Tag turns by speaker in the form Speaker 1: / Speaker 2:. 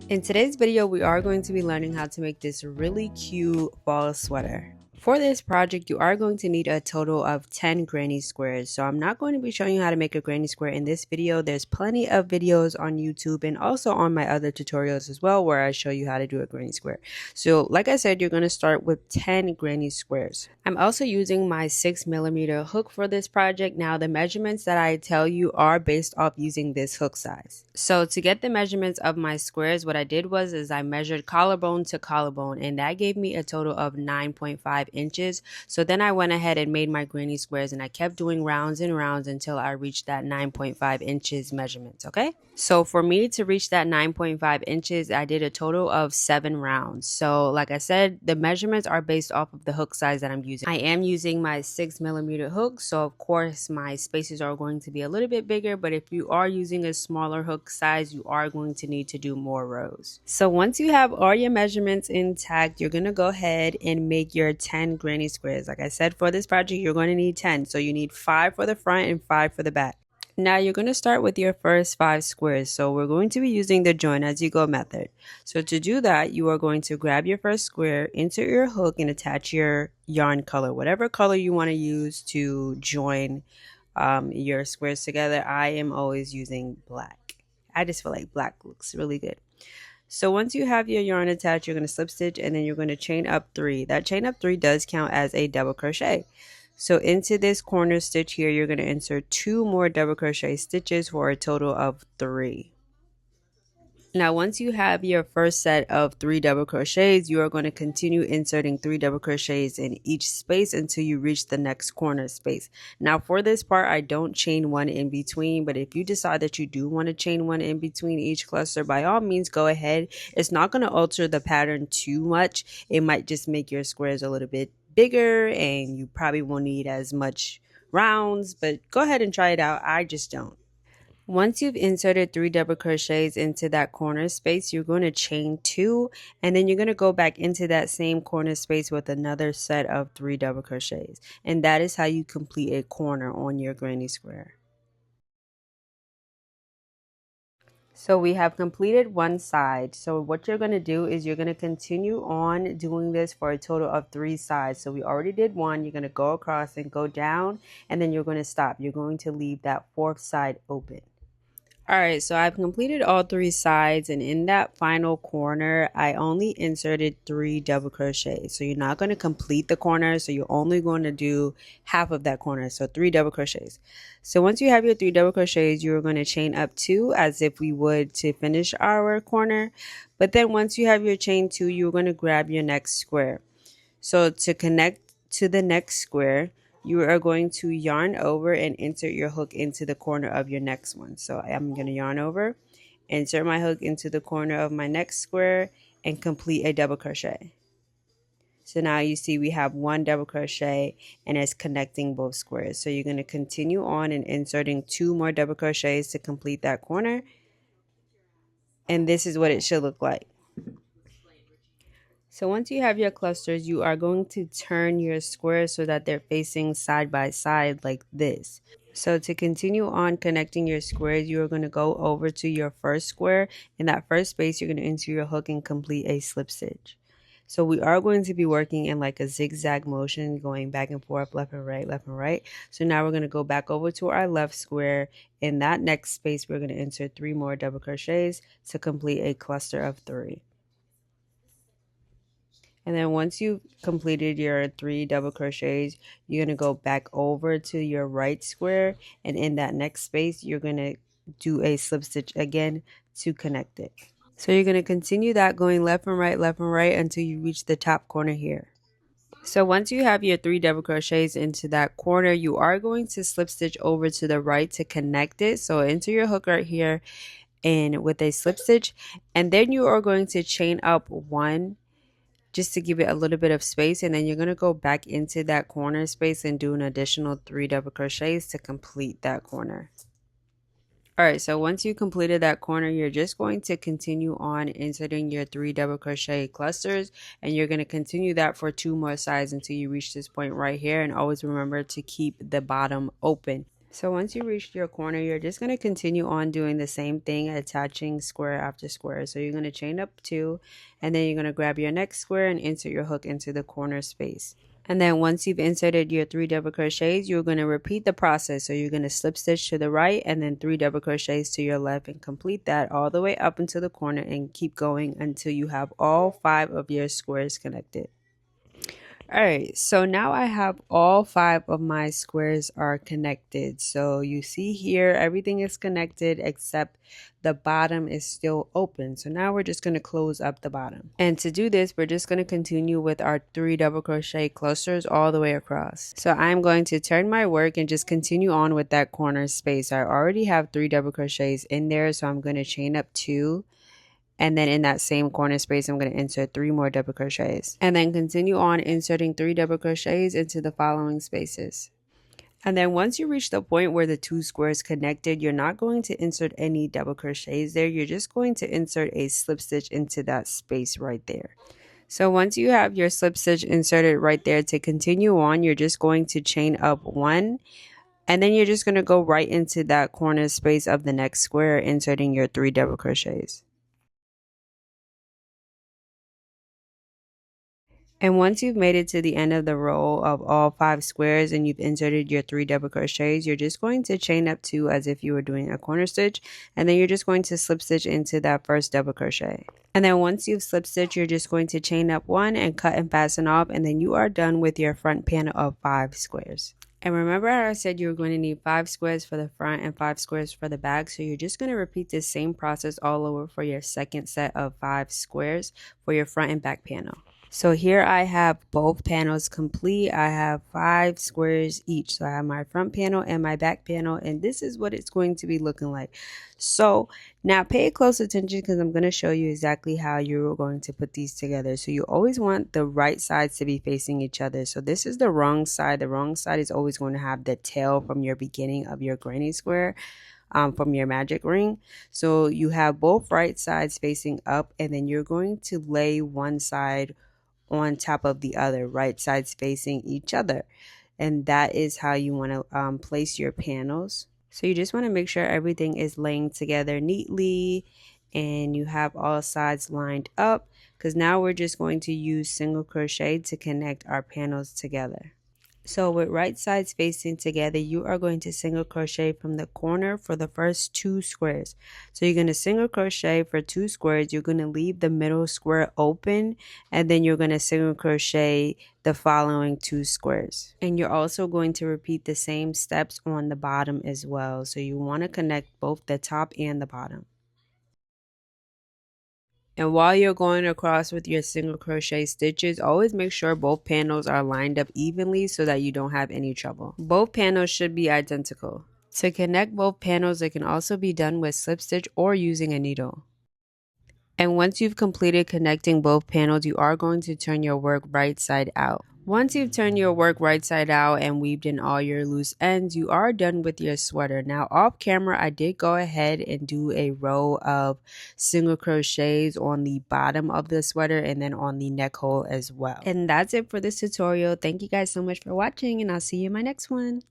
Speaker 1: In today's video, we are going to be learning how to make this really cute fall sweater. For this project, you are going to need a total of 10 granny squares. So I'm not going to be showing you how to make a granny square in this video. There's plenty of videos on YouTube and also on my other tutorials as well where I show you how to do a granny square. So like I said, you're going to start with 10 granny squares. I'm also using my 6mm hook for this project. Now the measurements that I tell you are based off using this hook size. So to get the measurements of my squares, what I did was I measured collarbone to collarbone, and that gave me a total of 9.5 inches. So then I went ahead and made my granny squares, and I kept doing rounds and rounds until I reached that 9.5 inches measurements. Okay, so for me to reach that 9.5 inches, I did a total of 7 rounds. So like I said, the measurements are based off of the hook size that I'm using. I am using my 6mm hook, so of course my spaces are going to be a little bit bigger, but if you are using a smaller hook size, you are going to need to do more rows. So once you have all your measurements intact, you're going to go ahead and make your 10 granny squares. Like I said, for this project, you're going to need 10. So you need 5 for the front and 5 for the back. Now you're going to start with your first 5 squares. So we're going to be using the join as you go method. So to do that, you are going to grab your first square, insert your hook, and attach your yarn color, whatever color you want to use to join your squares together. I am always using black. I just feel like black looks really good. So once you have your yarn attached, you're going to slip stitch and then you're going to chain up 3. That chain up 3 does count as a double crochet. So into this corner stitch here, you're going to insert 2 more double crochet stitches for a total of 3. Now once you have your first set of 3 double crochets, you are going to continue inserting 3 double crochets in each space until you reach the next corner space. Now for this part, I don't chain one in between, but if you decide that you do want to chain one in between each cluster, by all means go ahead. It's not going to alter the pattern too much. It might just make your squares a little bit bigger and you probably won't need as much rounds, but go ahead and try it out. I just don't. Once you've inserted 3 double crochets into that corner space, you're going to chain 2 and then you're going to go back into that same corner space with another set of 3 double crochets. And that is how you complete a corner on your granny square. So we have completed one side. So what you're going to do is you're going to continue on doing this for a total of 3 sides. So we already did one. You're going to go across and go down and then you're going to stop. You're going to leave that 4th side open. Alright, so I've completed all 3 sides, and in that final corner, I only inserted 3 double crochets. So you're not going to complete the corner, so you're only going to do half of that corner, so 3 double crochets. So once you have your 3 double crochets, you're going to chain up 2 as if we would to finish our corner. But then once you have your chain 2, you're going to grab your next square. So to connect to the next square, you are going to yarn over and insert your hook into the corner of your next one. So I'm going to yarn over, insert my hook into the corner of my next square, and complete a double crochet. So now you see we have 1 double crochet and it's connecting both squares. So you're going to continue on and inserting 2 more double crochets to complete that corner. And this is what it should look like. So once you have your clusters, you are going to turn your squares so that they're facing side by side like this. So to continue on connecting your squares, you are going to go over to your first square. In that first space, you're going to insert your hook and complete a slip stitch. So we are going to be working in like a zigzag motion, going back and forth, left and right, left and right. So now we're going to go back over to our left square. In that next space, we're going to insert 3 more double crochets to complete a cluster of 3. And then once you've completed your 3 double crochets, you're going to go back over to your right square. And in that next space, you're going to do a slip stitch again to connect it. So you're going to continue that going left and right until you reach the top corner here. So once you have your 3 double crochets into that corner, you are going to slip stitch over to the right to connect it. So enter your hook right here and with a slip stitch. And then you are going to chain up 1 just to give it a little bit of space, and then you're going to go back into that corner space and do an additional 3 double crochets to complete that corner. Alright, so once you completed that corner, you're just going to continue on inserting your 3 double crochet clusters, and you're going to continue that for 2 more sides until you reach this point right here, and always remember to keep the bottom open. So once you reach your corner, you're just going to continue on doing the same thing, attaching square after square. So you're going to chain up 2, and then you're going to grab your next square and insert your hook into the corner space. And then once you've inserted your 3 double crochets, you're going to repeat the process. So you're going to slip stitch to the right and then 3 double crochets to your left, and complete that all the way up into the corner, and keep going until you have all 5 of your squares connected. Alright, so now I have all 5 of my squares are connected. So you see here, everything is connected except the bottom is still open. So now we're just going to close up the bottom. And to do this, we're just going to continue with our 3 double crochet clusters all the way across. So I'm going to turn my work and just continue on with that corner space. I already have 3 double crochets in there, so I'm going to chain up 2. And then in that same corner space, I'm going to insert 3 more double crochets. And then continue on inserting 3 double crochets into the following spaces. And then once you reach the point where the 2 squares connected, you're not going to insert any double crochets there. You're just going to insert a slip stitch into that space right there. So once you have your slip stitch inserted right there, to continue on, you're just going to chain up 1. And then you're just going to go right into that corner space of the next square, inserting your 3 double crochets. And once you've made it to the end of the row of all 5 squares and you've inserted your 3 double crochets, you're just going to chain up 2 as if you were doing a corner stitch, and then you're just going to slip stitch into that first double crochet. And then once you've slip stitched, you're just going to chain up 1 and cut and fasten off, and then you are done with your front panel of 5 squares. And remember how I said you were going to need 5 squares for the front and 5 squares for the back, so you're just going to repeat this same process all over for your second set of 5 squares for your front and back panel. So here I have both panels complete. I have 5 squares each. So I have my front panel and my back panel, and this is what it's going to be looking like. So now pay close attention, because I'm going to show you exactly how you're going to put these together. So you always want the right sides to be facing each other. So this is the wrong side. The wrong side is always going to have the tail from your beginning of your granny square. From your magic ring. So you have both right sides facing up, and then you're going to lay one side on top of the other, right sides facing each other, and that is how you want to place your panels. So you just want to make sure everything is laying together neatly and you have all sides lined up, because now we're just going to use single crochet to connect our panels together. So with right sides facing together, you are going to single crochet from the corner for the first 2 squares. So you're going to single crochet for 2 squares. You're going to leave the middle square open, and then you're going to single crochet the following 2 squares. And you're also going to repeat the same steps on the bottom as well. So you want to connect both the top and the bottom. And while you're going across with your single crochet stitches, always make sure both panels are lined up evenly so that you don't have any trouble. Both panels should be identical. To connect both panels, it can also be done with slip stitch or using a needle. And once you've completed connecting both panels, you are going to turn your work right side out. Once you've turned your work right side out and weaved in all your loose ends, you are done with your sweater. Now off camera, I did go ahead and do a row of single crochets on the bottom of the sweater and then on the neck hole as well. And that's it for this tutorial. Thank you guys so much for watching, and I'll see you in my next one.